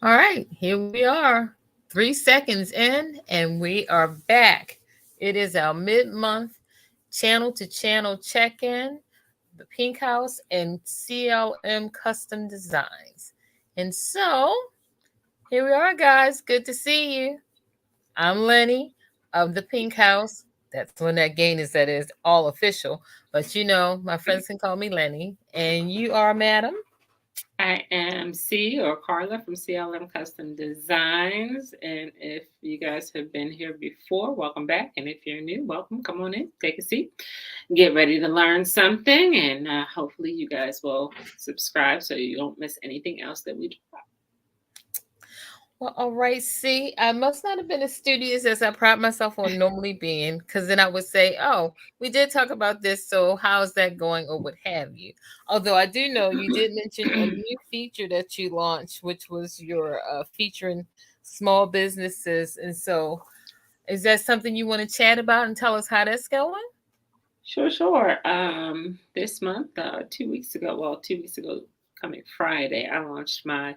All right, here we are, 3 seconds in, and we are back. It is our mid-month channel to channel check-in, the Pinkhouse and CLM Custom Designs. And so here we are, guys. Good to see you. I'm Lenny of the Pinkhouse. That's when that gain is, that is all official. But you know, my friends can call me Lenny. And you are, madam? I am C or Carla from CLM Custom Designs. And if you guys have been here before, welcome back. And if you're new, welcome. Come on in, take a seat, get ready to learn something. And hopefully, you guys will subscribe so you don't miss anything else that we do. Well, all right. See, I must not have been as studious as I pride myself on normally being, because then I would say, oh, we did talk about this. So how's that going, or what have you? Although I do know you did mention a new feature that you launched, which was your featuring small businesses. And so is that something you want to chat about and tell us how that's going? Sure. This month, 2 weeks ago, 2 weeks ago, coming Friday, I launched my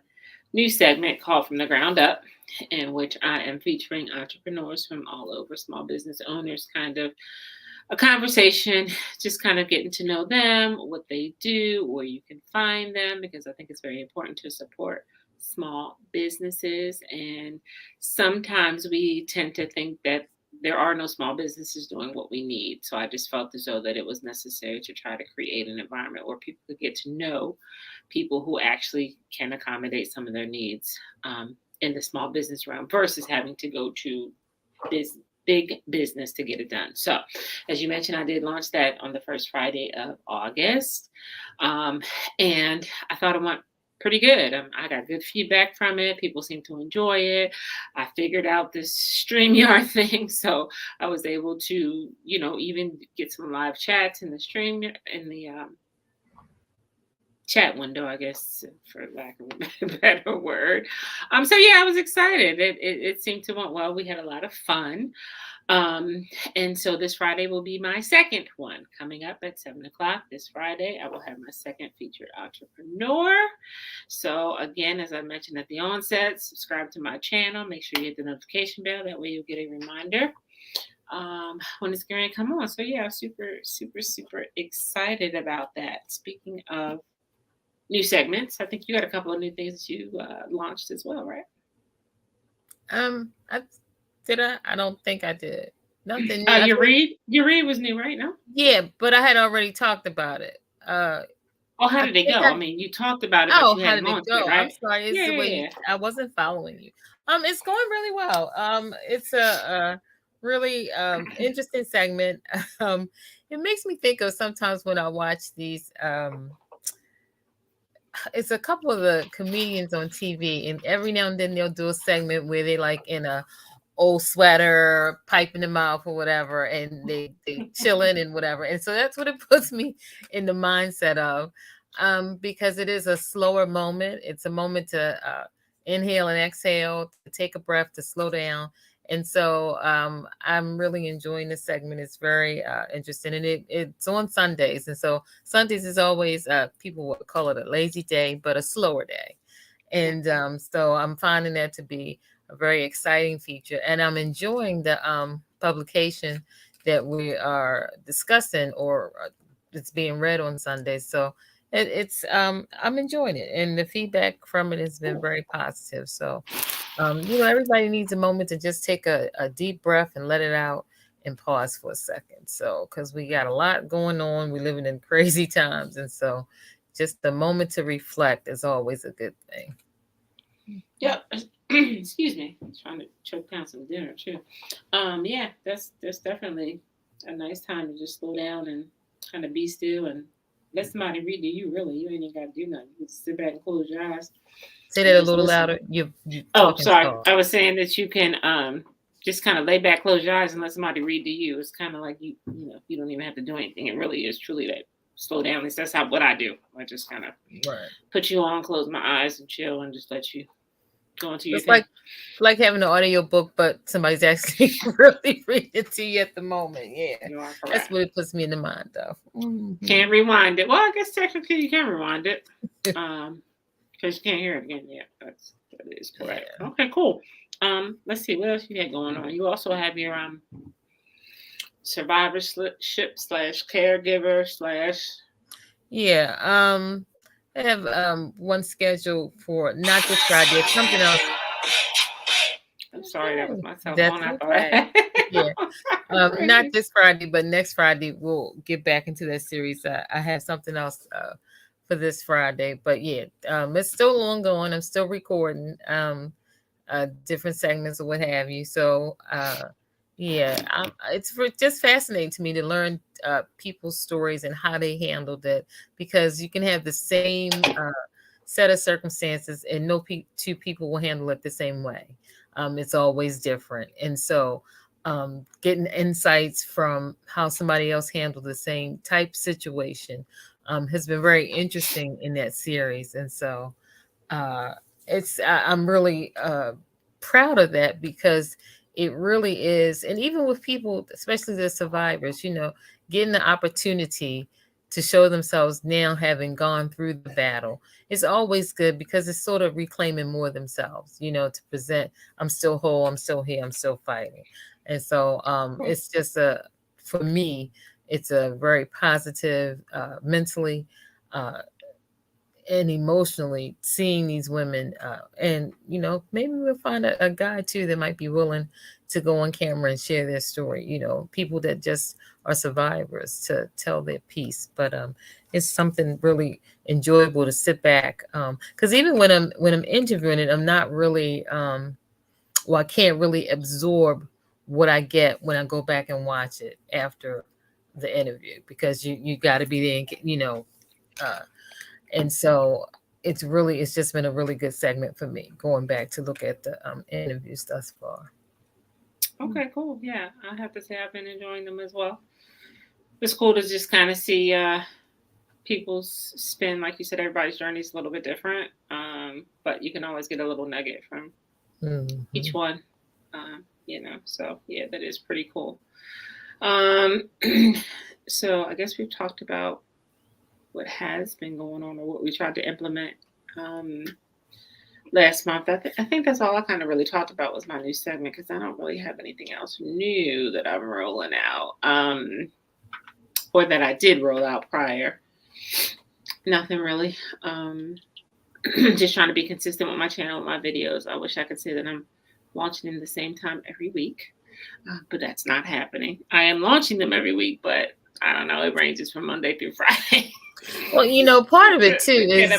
new segment called From the Ground Up, in which I am featuring entrepreneurs from all over, small business owners, kind of a conversation, just kind of getting to know them, what they do, where you can find them, because I think it's very important to support small businesses. And sometimes we tend to think that there are no small businesses doing what we need. So I just felt as though that it was necessary to try to create an environment where people could get to know people who actually can accommodate some of their needs in the small business realm versus having to go to big business to get it done. So, as you mentioned, I did launch that on the first Friday of August. And I thought it went pretty good. I got good feedback from it. People seem to enjoy it. I figured out this Streamyard thing. So I was able to, even get some live chats in the stream, in the chat window, I guess, for lack of a better word. So yeah, I was excited. It seemed to went well. We had a lot of fun. And so this Friday will be my second one, coming up at 7:00 this Friday. I will have my second featured entrepreneur. So again, as I mentioned at the onset, subscribe to my channel. Make sure you hit the notification bell. That way you'll get a reminder when it's going to come on. So yeah, super excited about that. Speaking of new segments, I think you got a couple of new things that you launched as well, right? I don't think I did. Nothing new. Your read was new, right? No. Yeah, but I had already talked about it. How did it go? I mean, you talked about it, but you how hadn't did it launched go? it, right? I'm sorry. It's the way I wasn't following you. It's going really well. It's a really interesting segment. It makes me think of sometimes when I watch these. It's a couple of the comedians on TV, and every now and then they'll do a segment where they like in a old sweater, pipe in the mouth or whatever, and they chilling and whatever. And so that's what it puts me in the mindset of, because it is a slower moment. It's a moment to inhale and exhale, to take a breath, to slow down. And so I'm really enjoying this segment. It's very interesting, and it's on Sundays. And so Sundays is always, people would call it a lazy day, but a slower day. And so I'm finding that to be a very exciting feature. And I'm enjoying the publication that we are discussing, or it's being read on Sundays. So I'm enjoying it. And the feedback from it has been very positive. So everybody needs a moment to just take a deep breath and let it out and pause for a second. So, because we got a lot going on, we're living in crazy times. And so just the moment to reflect is always a good thing. Yep. Excuse me. I'm trying to choke down some dinner too. Yeah, that's definitely a nice time to just slow down and kind of be still and let somebody read to you. Really, you ain't even got to do nothing. You just sit back and close your eyes. Say that a little louder. You sorry. I was saying that you can just kind of lay back, close your eyes, and let somebody read to you. It's kind of like you don't even have to do anything. It really is truly that slow down. At least that's what I do. I just kind of put you on, close my eyes, and chill, and just let you go into your thing. Like having an audio book, but somebody's actually really reading it to you at the moment. Yeah, that's what it puts me in the mind of. Can't rewind it. Well, I guess technically you can rewind it. Because you can't hear it again. Yeah, that is correct. Yeah. Okay, cool. Let's see what else you had going on. You also have your survivorship / caregiver / Yeah. I have one scheduled for not this Friday, it's something else. I'm sorry, that was my cell phone. I thought. Yeah. Not this Friday, but next Friday we'll get back into that series. I have something else for this Friday, but yeah, it's still ongoing. I'm still recording different segments or what have you. So yeah, it's just fascinating to me to learn people's stories and how they handled it, because you can have the same set of circumstances and no two people will handle it the same way. It's always different. And so getting insights from how somebody else handled the same type situation has been very interesting in that series. And so I'm really proud of that, because it really is. And even with people, especially the survivors, getting the opportunity to show themselves now, having gone through the battle, is always good, because it's sort of reclaiming more themselves, to present, I'm still whole, I'm still here, I'm still fighting. And so it's just for me, it's a very positive mentally and emotionally seeing these women and maybe we'll find a guy too that might be willing to go on camera and share their story, people that just are survivors to tell their piece. But it's something really enjoyable to sit back, because even when I'm interviewing it, I'm not really I can't really absorb what I get when I go back and watch it after the interview, because you got to be there, and so it's just been a really good segment for me, going back to look at the interviews thus far. Okay, cool. Yeah, I have to say I've been enjoying them as well. It's cool to just kind of see people's spin. Like you said, everybody's journey is a little bit different, but you can always get a little nugget from each one. So yeah, that is pretty cool. So I guess we've talked about what has been going on, or what we tried to implement last month. I think that's all I kind of really talked about was my new segment, because I don't really have anything else new that I'm rolling out, or that I did roll out prior. Nothing really. Just trying to be consistent with my channel, with my videos. I wish I could say that I'm launching them the same time every week, but that's not happening. I am launching them every week, but I don't know. It ranges from Monday through Friday. Well, part of it too is,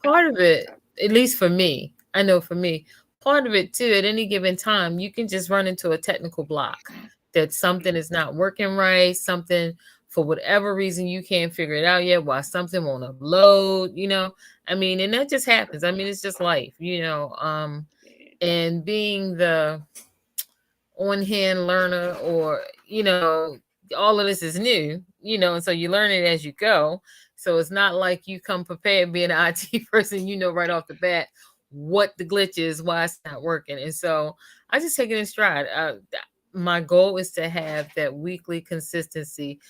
part of it, at least for me, I know for me, part of it too, at any given time, you can just run into a technical block that something is not working right, something for whatever reason you can't figure it out yet, why something won't upload, and that just happens. It's just life, and being the on-hand learner, or, all of this is new, and so you learn it as you go. So it's not like you come prepared being an IT person, right off the bat what the glitch is, why it's not working. And so I just take it in stride. My goal is to have that weekly consistency,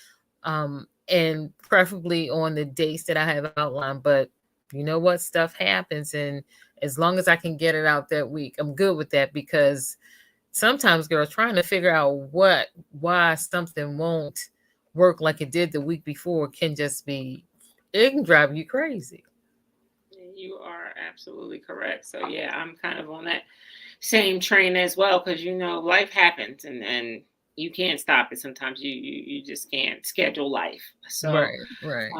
and preferably on the dates that I have outlined. But you know what, stuff happens, and as long as I can get it out that week, I'm good with that, because sometimes, girl, trying to figure out why something won't work like it did the week before it can drive you crazy. You are absolutely correct. So yeah, I'm kind of on that same train as well, because life happens, and you can't stop it. Sometimes you just can't schedule life. So right.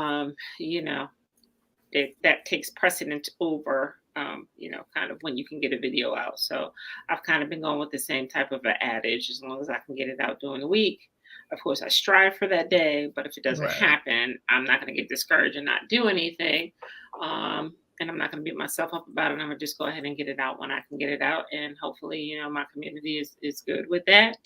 That takes precedent over kind of when you can get a video out. So I've kind of been going with the same type of an adage: as long as I can get it out during the week. Of course, I strive for that day, but if it doesn't happen, I'm not going to get discouraged and not do anything. And I'm not going to beat myself up about it. I'm going to just go ahead and get it out when I can get it out. And hopefully, my community is good with that.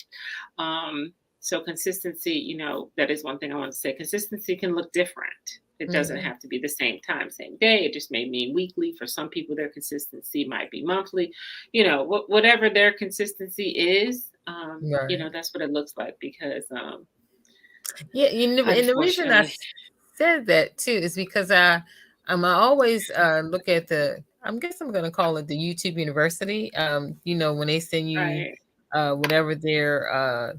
So consistency, that is one thing I want to say. Consistency can look different. It doesn't have to be the same time, same day. It just may mean weekly. For some people, their consistency might be monthly. Whatever their consistency is, that's what it looks like. Because and the reason I said that too is because I always look at I guess I'm gonna call it the YouTube University. When they send you Right. whatever their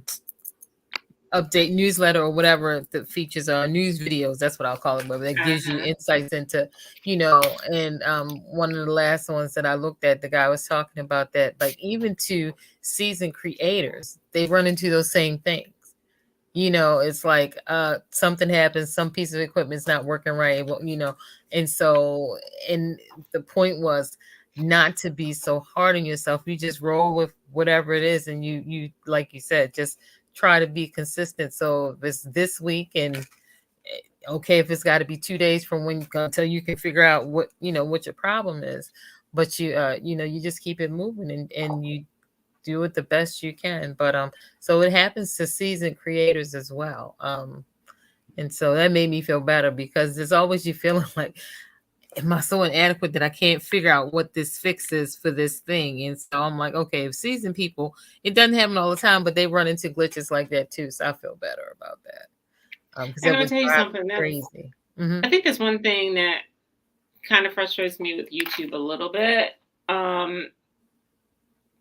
update newsletter or whatever the features are, news videos, that's what I'll call it, where that gives you Uh-huh. insights into, and one of the last ones that I looked at, the guy was talking about that, like even to seasoned creators, they run into those same things. It's like something happens, some piece of equipment's not working right, and so, and the point was not to be so hard on yourself. You just roll with whatever it is, and you like you said, just try to be consistent. So if it's this week, and okay, if it's got to be 2 days from when until you can figure out what your problem is, but you just keep it moving, and you do it the best you can. But so it happens to seasoned creators as well. And so that made me feel better, because there's always you feeling like, am I so inadequate that I can't figure out what this fix is for this thing? And so I'm like, okay, if seasoned people, it doesn't happen all the time, but they run into glitches like that too. So I feel better about that. Because And that I'll would tell you drive me something. crazy. I think that's one thing that kind of frustrates me with YouTube a little bit. But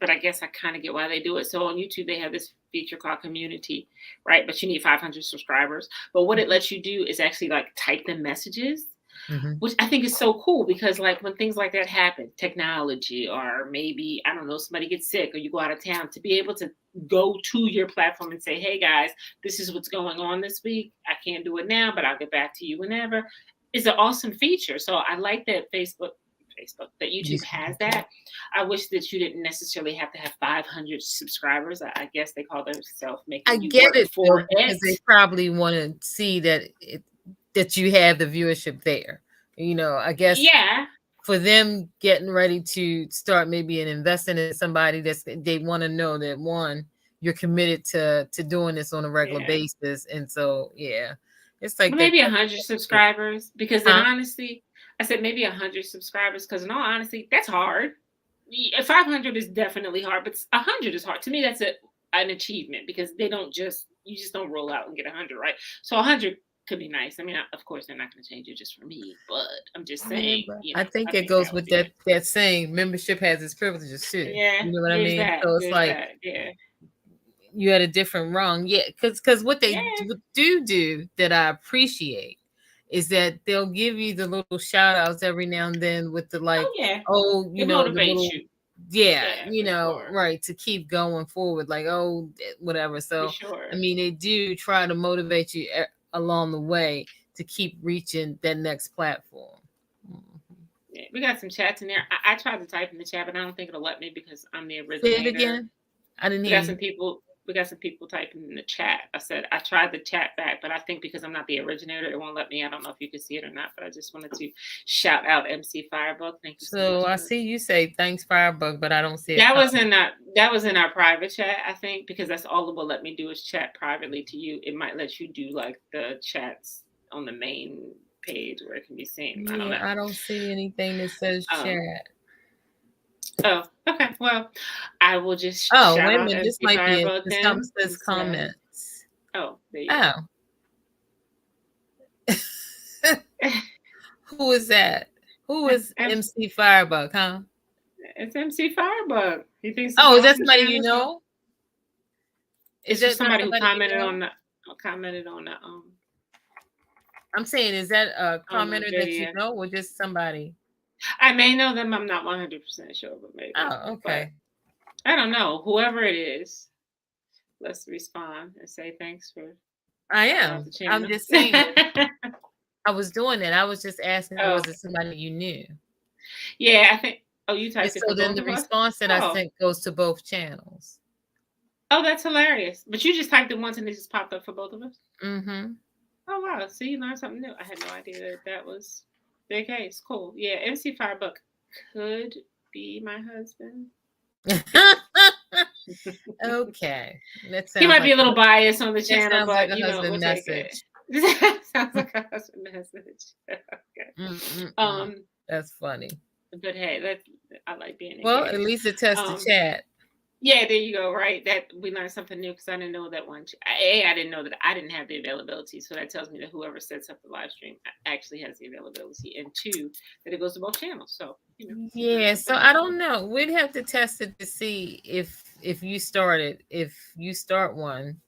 I guess I kind of get why they do it. So on YouTube, they have this feature called Community, right? But you need 500 subscribers. But what it lets you do is actually like type the messages, which I think is so cool, because like when things like that happen, technology, or maybe, I don't know, somebody gets sick or you go out of town, to be able to go to your platform and say, hey guys, this is what's going on this week. I can't do it now, but I'll get back to you whenever, is an awesome feature. So I like that that YouTube has that. I wish that you didn't necessarily have to have 500 subscribers. I guess they call themselves I making you get work it though, for because they it. probably want to see that you have the viewership there. I guess Yeah. for them getting ready to start maybe and investing in somebody, they want to know that, one, you're committed to doing this on a regular Yeah. basis. And so, yeah, it's like Well, that. maybe 100 subscribers, because in Huh? honesty, I said maybe 100 subscribers, because in all honesty, that's hard. 500 is definitely hard, but 100 is hard. To me, that's an achievement, because you just don't roll out and get 100, right? So 100 could be nice. I mean, of course, they're not going to change it just for me, but I'm just Yeah, saying, but I think I it think goes that would with be nice. that saying, membership has its privileges too. Yeah, You know what I there's mean? that. So it's There's like that. Yeah. you had a different rung. Yeah, because what they Yeah. do that I appreciate is that they'll give you the little shout outs every now and then with the like, Oh, yeah. oh, It the motivates little, you. yeah, Yeah, for sure. right, to keep going forward, like, oh, whatever. For So I sure. mean, they do try to motivate you along the way to keep reaching that next platform. Yeah, we got some chats in there. I tried to type in the chat, but I don't think it'll let me because I'm the Say it originator. again. I didn't We hear got some you. people. We got some people typing in the chat. I said I tried the chat back, but I think because I'm not the originator, it won't let me. I don't know if you can see it or not, but I just wanted to shout out MC Firebug. Thank you so So much I for. see you say thanks, Firebug, but I don't see a That was comment. in our private chat, I think, because that's all it will let me do is chat privately to you. It might let you do like the chats on the main page where it can be seen. I don't Yeah, know. I don't see anything that says Um, chat. Oh, okay. Well, I will just Oh, shout wait a out minute. This MC might be it. Firebug This something then says and say, comments. oh, there you Oh. go. Who is that? Who is MC Firebug, huh? It's MC Firebug. He thinks it's Oh, is that awesome somebody you channel. So know? Is it's just that not somebody who somebody you commented know? on the I'm saying, is that a on the commenter that you video. know or just somebody? I may know them. I'm not 100% sure, but maybe. Oh, But okay. I don't know. Whoever it is, let's respond and say thanks for I shouting out am. the I'm channel. just saying. I was doing that. I was just asking, Oh, was it somebody you knew? yeah. I think. Oh, you And typed it so for then both the of us. response that I Oh. sent goes to both channels. Oh, that's hilarious. But you just typed it once and it just popped up for both of us? Mm-hmm. Oh, wow. See, you learned something new. I had no idea that was the case. Cool. Yeah, MC Firebug could be my husband. Okay. That He sounds might be like a little biased on the that channel, sounds like but, a husband we'll take it. message. Sounds like a husband message. Okay. That's funny. But hey, I like being Well, at engaged. least it tests the chat. Yeah, there you go. Right, that we learned something new because I didn't know that one. I didn't know that I didn't have the availability, so that tells me that whoever sets up the live stream actually has the availability, and two, that it goes to both channels. So we learned Yeah, so something I new. don't know. We'd have to test it to see if you started, if you start one.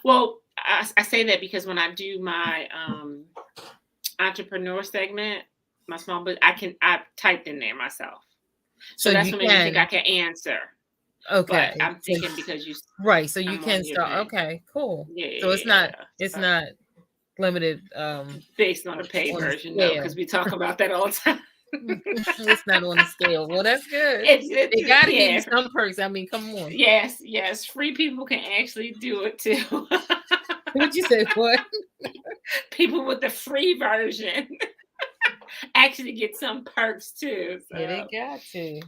Well, I say that because when I do my entrepreneur segment, my small business, I typed in there myself. So So that's you what made me think I can, can answer. But okay. I'm So thinking because right, so you I'm can on your start. thing. Okay, cool. So Yeah. it's So not limited based on the paid on the version, no, because scale. we talk about that all the time. It's not on the scale. Well, that's good. They It's got to give you yeah. some perks. I mean, come on. Yes. Free people can actually do it too. Would you say what? People with the free version actually get some perks too. Yeah, they So got to.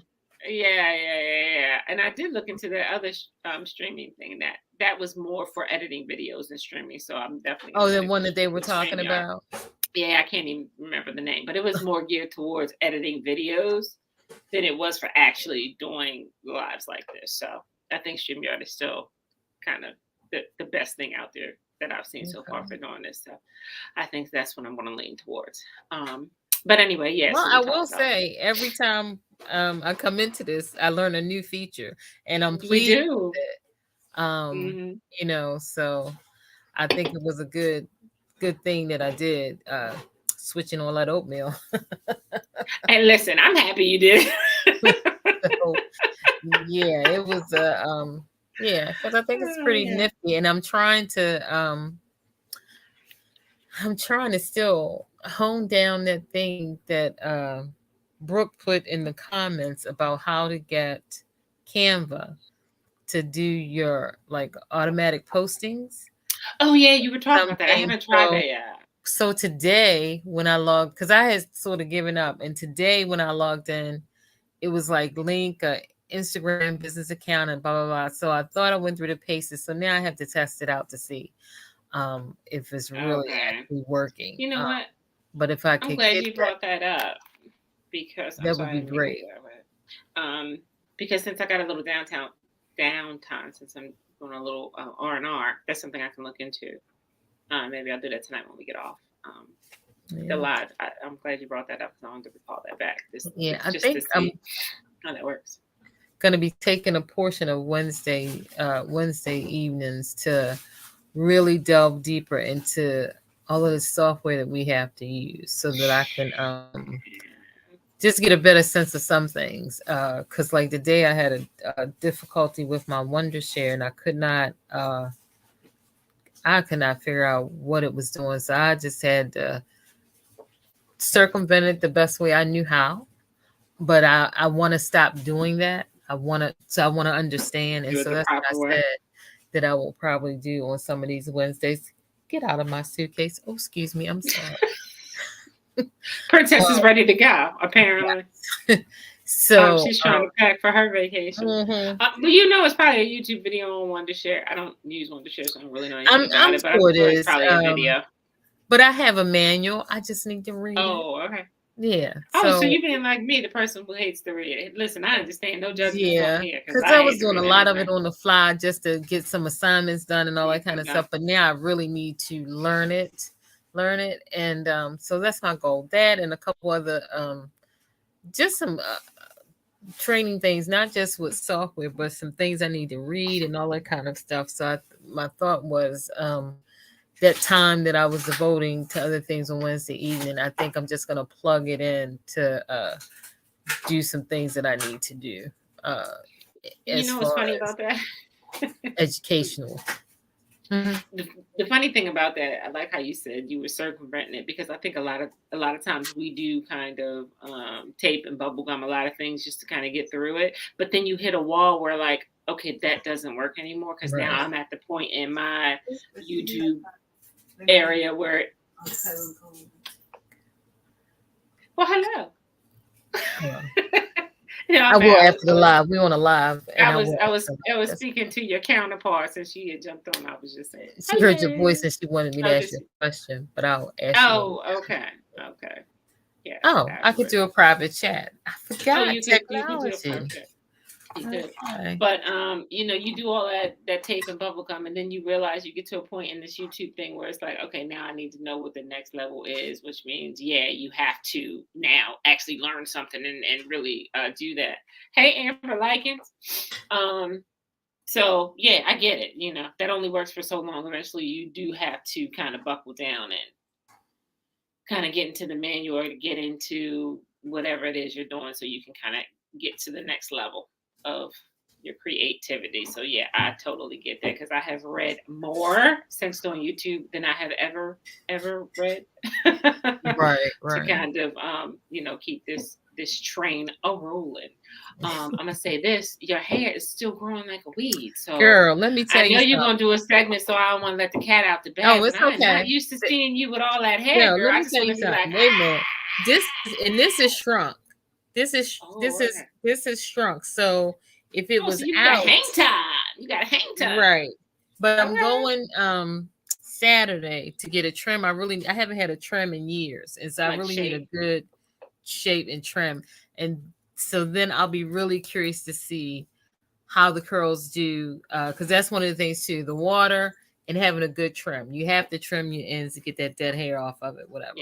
yeah. And I did look into the other streaming thing that was more for editing videos and streaming. So I'm definitely Oh, gonna the stick one that they were with talking Streamyard. about. Yeah, I can't even remember the name, but it was more geared towards editing videos than it was for actually doing lives like this. So I think StreamYard is still kind of the best thing out there that I've seen so far Okay. for doing this. So I think that's what I'm going to lean towards. But anyway, yeah. Well, So we I talked will about say every time I come into this, I learn a new feature, and I'm we pleased do. with it. Hmm. So I think it was a good thing that I did, switching all that oatmeal. And listen, I'm happy you did. So yeah, it was yeah, because I think it's Oh, pretty yeah. nifty, and I'm trying to still hone down that thing that Brooke put in the comments about how to get Canva to do your like automatic postings. Oh yeah, you were talking about that. I Something. haven't tried that yet. So today when I logged, because I had sort of given up, and today when I logged in, it was like link a Instagram business account and blah blah blah. So I thought I went through the paces. So now I have to test it out to see if it's really Okay. actually working. You know what? But if I I'm could glad get you that, brought that up because I'm that would sorry I be didn't mean to great. do that. Because since I got a little downtime, since I'm doing a little R&R, that's something I can look into. Maybe I'll do that tonight when we get off the Yeah, live. I'm glad you brought that up because I wanted to recall that back. yeah. I Just to think I'm see how that works. going to be taking a portion of Wednesday evenings to really delve deeper into all of the software that we have to use, so that I can just get a better sense of some things. Because like today, I had a difficulty with my Wondershare, and I could not figure out what it was doing. So I just had to circumvent it the best way I knew how. But I want to stop doing that. I want to understand, and Do it so the that's what proper I way. said that I will probably do on some of these Wednesdays. Get out of my suitcase. Oh, excuse me. I'm sorry. Princess is ready to go, apparently. So She's trying to pack for her vacation. mhm. But you know, it's probably a YouTube video on Wondershare. I don't use Wondershare, so I don't really know anything about I'm it. But I'm sure it sure it's is. probably a video. But I have a manual. I just need to read it. Oh, okay. Yeah. Oh, so So you being like me, the person who hates to read it. Listen, I understand. No judgment zone yeah, here because because I I was hate to doing a read lot of it anything. on the fly just to get some assignments done and all that kind of Yeah. stuff. But now I really need to learn it, and so that's my goal. That and a couple other just some training things, not just with software, but some things I need to read and all that kind of stuff. So my thought was that time that I was devoting to other things on Wednesday evening, I think I'm just gonna plug it in to do some things that I need to do You as know what's far funny as about that? educational. Mhm. The funny thing about that, I like how you said you were circumventing it because I think a lot of times we do kind of tape and bubble gum a lot of things just to kind of get through it. But then you hit a wall where like, okay, that doesn't work anymore because now Right. I'm at the point in my YouTube area where well, hello. Yeah. Yeah, I will after the live. We on a live, and I I was will I was after I was this. speaking to your counterpart since she had jumped on. I was just saying She heard your voice hello. and she wanted me to Oh, ask did you she? a question, but I'll ask you when. Oh, okay. Yeah, Oh, that I could works. do a private chat. I Oh, forgot you could do it technology. perfect. good. Okay. But you know, you do all that tape and bubble gum, and then you realize you get to a point in this YouTube thing where it's like, okay, now I need to know what the next level is, which means, yeah, you have to now actually learn something and really do that. Hey, Amber Likens. So yeah, I get it. You know, that only works for so long. Eventually, you do have to kind of buckle down and kind of get into the manual or get into whatever it is you're doing, so you can kind of get to the next level of your creativity. So yeah, I totally get that because I have read more since doing YouTube than I have ever read Right. to kind of you know, keep this train a rolling. I'm gonna say this: your hair is still growing like a weed. So, Girl, let me tell I know you you're something. gonna do a segment, so I don't want to let the cat out the bag. Oh, But it's I am not okay. used to seeing you with all that hair, Girl, girl. let I me just tell want you to be like, something. Wait a minute. This is okay. this is shrunk. So if it Oh, was so you got out, hang time. You got hang time. right. But I'm Okay. going Saturday to get a trim. I haven't had a trim in years. And so I Like really need a shape. good shape and trim. And so then I'll be really curious to see how the curls do, because that's one of the things too, the water and having a good trim. You have to trim your ends to get that dead hair off of it, whatever,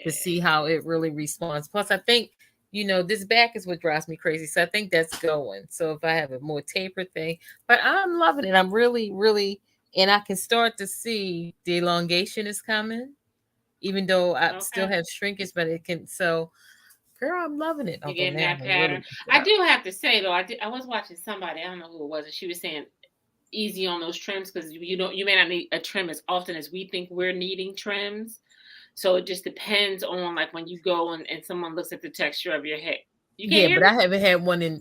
to see Yeah. how it really responds. Plus I think, you know, this back is what drives me crazy, so I think that's going. So if I have a more tapered thing, but I'm loving it. I'm really, and I can start to see the elongation is coming, even though I still Okay. have shrinkage, but it can. So girl, I'm loving it. You're Uncle getting now that I really pattern. messed it I up. do have to say though, I was watching somebody, I don't know who it was, and she was saying easy on those trims because you may not need a trim as often as we think we're needing trims. So it just depends on like when you go and someone looks at the texture of your hair. You can't Yeah, hear but me?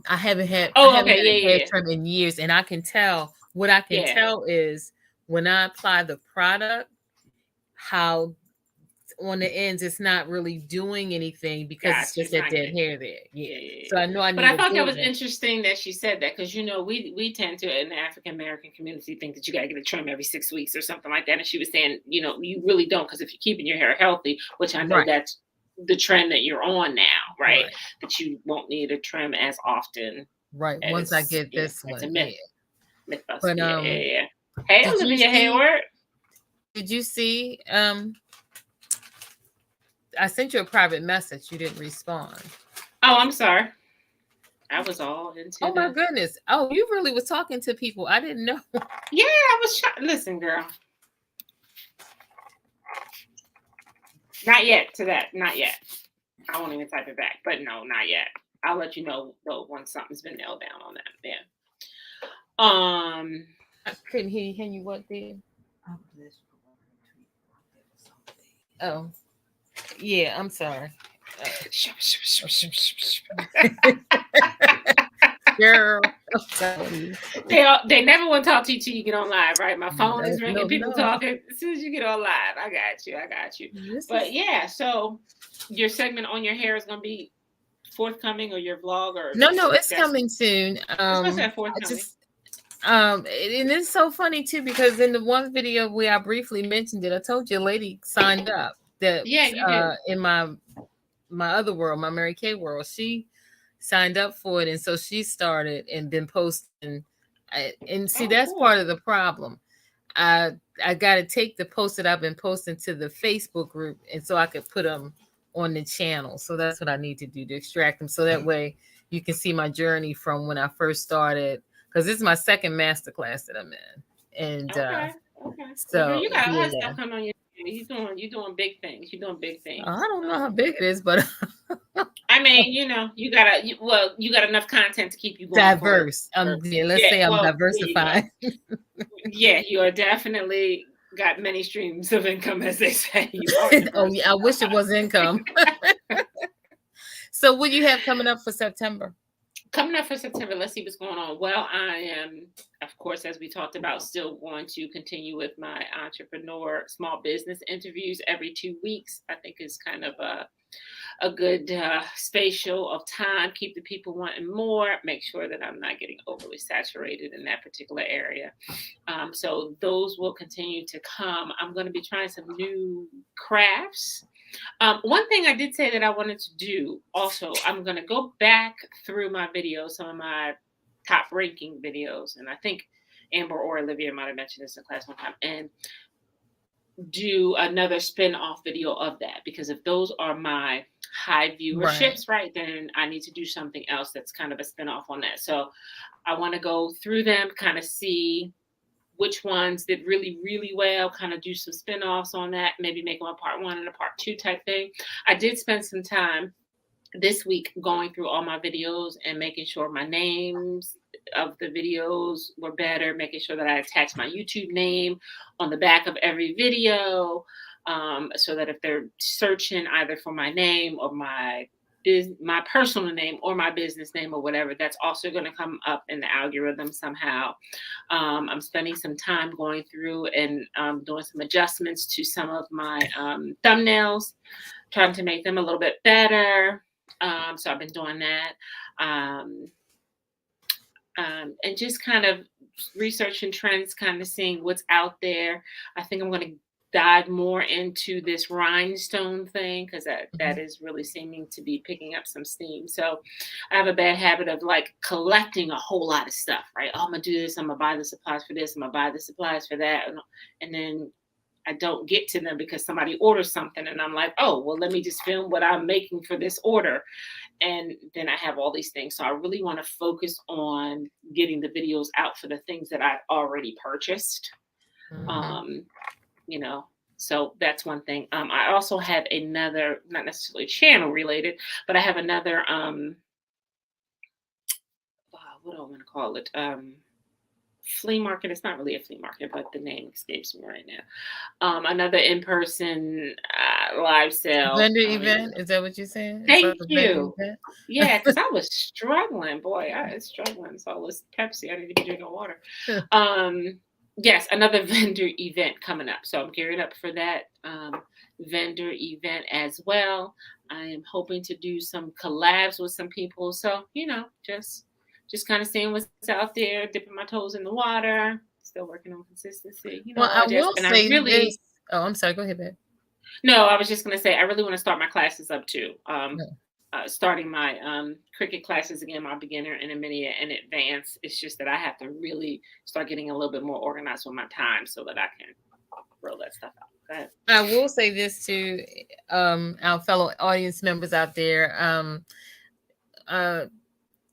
I haven't had Oh, okay. a hair Yeah. trim in years, and I can tell what I can Yeah. tell is when I apply the product, how on the ends it's not really doing anything because it's Got you. just that I dead get hair there. Yeah. Yeah. So I know I But need I a thought that good was one. interesting that she said that because, you know, we tend to, in the African American community, think that you got to get a trim every 6 weeks or something like that. And she was saying, you know, you really don't, because if you're keeping your hair healthy, which I know Right. that's the trend that you're on now, right? Right. That you won't need a trim as often Right. Once I as, get you know, this that's a one. myth. Yeah. Myth busted. But Yeah. Hey, did you Olivia see Hayward. did you see I sent you a private message. You didn't respond. Oh, I'm sorry. I was all into Oh my the. goodness. Oh, you really was talking to people. I didn't know. Yeah, I was trying. Listen, girl. Not yet to that. Not yet. I won't even type it back. But no, not yet. I'll let you know though once something's been nailed down on that. Yeah. I couldn't hear you. Can you what did? Oh, yeah, I'm sorry. Girl, I'm telling you. They never want to talk to you till you get on live, right? My phone is ringing, No, people no. talking. As soon as you get on live, I got you. But yeah, so your segment on your hair is gonna be forthcoming, or your vlog, or No, it's coming soon. It's supposed to have I forthcoming. just and it's so funny too because in the one video where I briefly mentioned it, I told you a lady signed up that Yeah, you did. in my other world, my Mary Kay world, she signed up for it, and so she started and been posting. And see, that's Cool. part of the problem. I got to take the posts that I've been posting to the Facebook group, and so I could put them on the channel. So that's what I need to do to extract them, so that way you can see my journey from when I first started. Because this is my second masterclass that I'm in, and Okay. so Well, you got a lot of yeah. stuff coming on your. You're doing big things. You're doing big things. I don't know how big it is, but I mean, you know, you got enough content to keep you going. diverse. Let's say I'm diversified. Yeah, you are definitely got many streams of income, as they say. Oh yeah, I wish it was income. So what do you have coming up for September? Coming up for September, let's see what's going on. Well, I am, of course, as we talked about, still going to continue with my entrepreneur small business interviews every 2 weeks. I think is kind of a good spatial of time, keep the people wanting more, make sure that I'm not getting overly saturated in that particular area. So those will continue to come. I'm going to be trying some new crafts. One thing I did say that I wanted to do also, I'm going to go back through my videos, some of my top ranking videos. And I think Amber or Olivia might have mentioned this in class one time, and do another spin-off video of that, because if those are my high viewerships, right, then I need to do something else that's kind of a spin-off on that. So I want to go through them, kind of see which ones did really, really well, kind of do some spin-offs on that, maybe make them a part 1 and a part 2 type thing. I did spend some time this week going through all my videos and making sure my names of the videos were better, making sure that I attach my YouTube name on the back of every video, so that if they're searching either for my name or my personal name or my business name or whatever, that's also going to come up in the algorithm somehow. I'm spending some time going through and doing some adjustments to some of my thumbnails, trying to make them a little bit better. So I've been doing that. And just kind of researching trends, kind of seeing what's out there. I think I'm going to dive more into this rhinestone thing, because that is really seeming to be picking up some steam. So I have a bad habit of like collecting a whole lot of stuff, right? Oh, I'm going to do this. I'm going to buy the supplies for this. I'm going to buy the supplies for that. And then I don't get to them because somebody orders something and I'm like, oh, well, let me just film what I'm making for this order. And then I have all these things. So I really want to focus on getting the videos out for the things that I've already purchased. You know, so that's one thing. I also have another, not necessarily channel related, but I have another, what do I want to call it? Flea market. It's not really a flea market, but the name escapes me right now. Another in-person live sale. Vendor event? Is that what you're saying? Thank you. Yeah, because I was struggling. Boy, I was struggling. It's all this Pepsi. I didn't even drink no water. Yes, another vendor event coming up. So I'm gearing up for that vendor event as well. I am hoping to do some collabs with some people. So, you know, just kind of seeing what's out there, dipping my toes in the water, still working on consistency. You know, well, I will say this. Oh, I'm sorry. Go ahead, babe. No, I was just going to say, I really want to start my classes up too. Starting my cricket classes again, my beginner, intermediate, and advanced. It's just that I have to really start getting a little bit more organized with my time so that I can roll that stuff out. Go ahead. I will say this to our fellow audience members out there.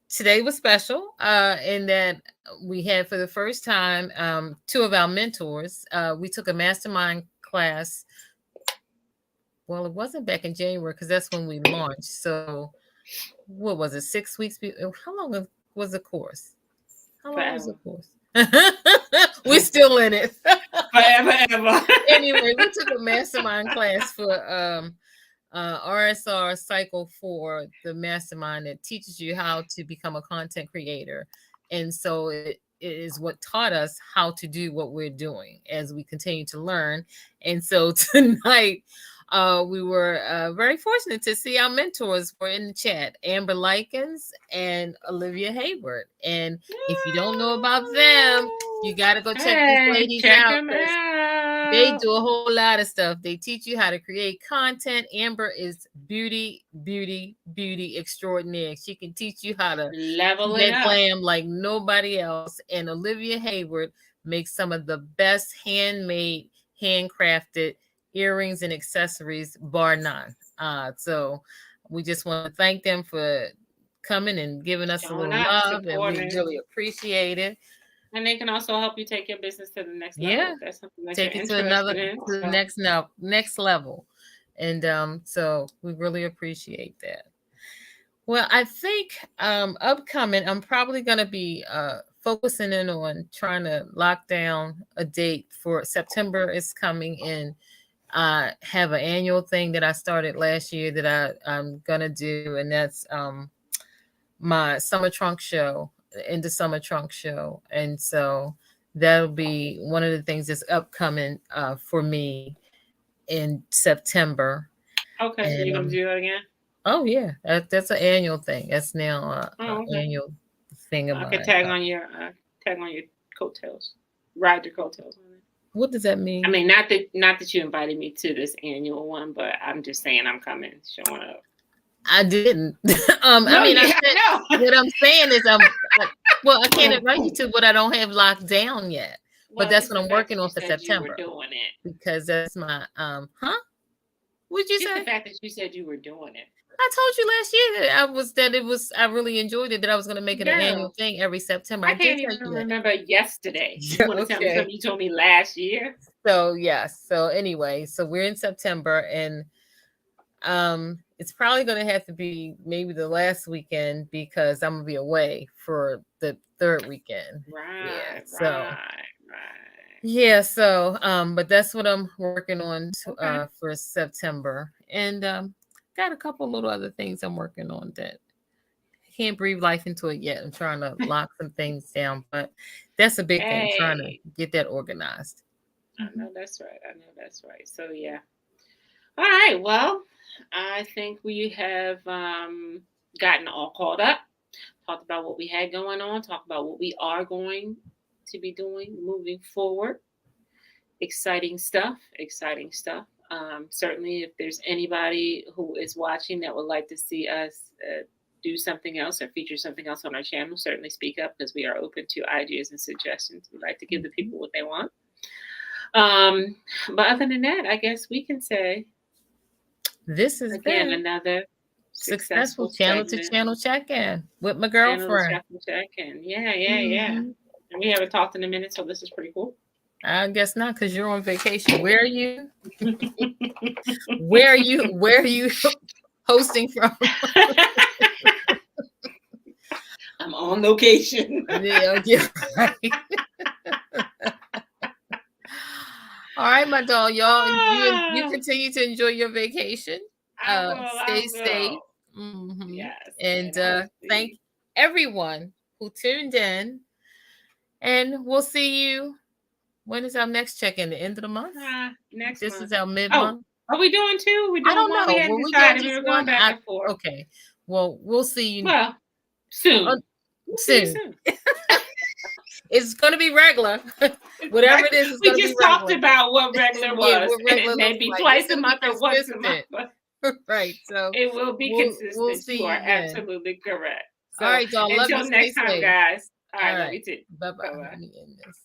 Today was special in that we had, for the first time, 2 of our mentors. We took a mastermind class. Well, it wasn't back in January because that's when we launched. So what was it, 6 weeks? How long was the course? How long was the course? We're still in it. Forever. Anyway, we took a mastermind class for RSR Cycle 4, the mastermind that teaches you how to become a content creator. And so it is what taught us how to do what we're doing as we continue to learn. And so tonight, we were very fortunate to see our mentors were in the chat, Amber Likens and Olivia Hayward. And if you don't know about them, you got to go check these ladies out. They do a whole lot of stuff. They teach you how to create content. Amber is beauty extraordinaire. She can teach you how to level it up, glam like nobody else. And Olivia Hayward makes some of the best handmade, handcrafted earrings and accessories, bar none. So we just want to thank them for coming and giving us a little love, and we really appreciate it. And they can also help you take your business to the next level. Yeah, that's something that take it to the next level. And so we really appreciate that. Well, I think upcoming, I'm probably going to be focusing in on trying to lock down a date for September. Is coming in. I have an annual thing that I started last year that I'm going to do, and that's my summer trunk show, the summer trunk show. And so that'll be one of the things that's upcoming for me in September. Okay, and, so you're going to do that again? Oh, yeah. That's an annual thing. That's now an annual thing of mine. I can tag on your coattails. Ride your coattails on it. What does that mean? I mean, not that you invited me to this annual one, but I'm just saying I'm coming, showing up. I didn't. What I'm saying is Well, I can't invite you to what I don't have locked down yet. But Well, that's it's what the I'm fact working that on you for said you were September doing it. because that's my huh? What'd you It's the say? fact that you said you were doing it. I told you last year that I really enjoyed it, that I was going to make it an annual Girl, thing every September. I I did can't tell even you that. remember yesterday. You Yeah, want to tell me okay. something you told me last year? So yes. So anyway, so we're in September, and it's probably going to have to be maybe the last weekend because I'm gonna be away for the third weekend. Yeah. Right, So right. yeah. So but that's what I'm working on Okay. for September, and got a couple little other things I'm working on that I can't breathe life into it yet. I'm trying to lock some things down, but that's a big thing. Trying to Hey, get that organized. I know that's right. I know that's right. So yeah. All right. Well, I think we have gotten all caught up. Talked about what we had going on. Talked about what we are going to be doing moving forward. Exciting stuff. Exciting stuff. Certainly, if there's anybody who is watching that would like to see us do something else or feature something else on our channel, certainly speak up because we are open to ideas and suggestions. We like to give the people what they want. But other than that, I guess we can say This has again been another successful successful channel to segment. channel check-in with my Channel to girlfriend. check-in. Yeah. Mhm. And we haven't talked in a minute, so this is pretty cool. I guess not, because you're on vacation. Where are you? Where are you? Where are you hosting from? I'm on location. Yeah, right. All right, my doll, y'all. You continue to enjoy your vacation. Stay I safe. will. Mhm. Yes. And I'll thank see. everyone who tuned in. And we'll see you. When is our next check-in? The end of the month? Next This month. is our Oh, mid-month. are we doing two? We're I doing don't one. We know. hadn't Will we go decided. We just were going one? back and forth. Okay. Well, we'll see you Well, soon. We'll see you soon. soon. It's going to be regular. Whatever it is, it's We going to be just talked regular. about what regular Yeah, was, what and regular it may looks be like. twice It's a going to be month or once a month, consistent. but Right. So it will be we'll consistent. see You you are then. absolutely correct. All So right, y'all. Love you. until Stay next time, safe. guys. All All right, love right. you too. Bye-bye. Bye-bye. Let me end this.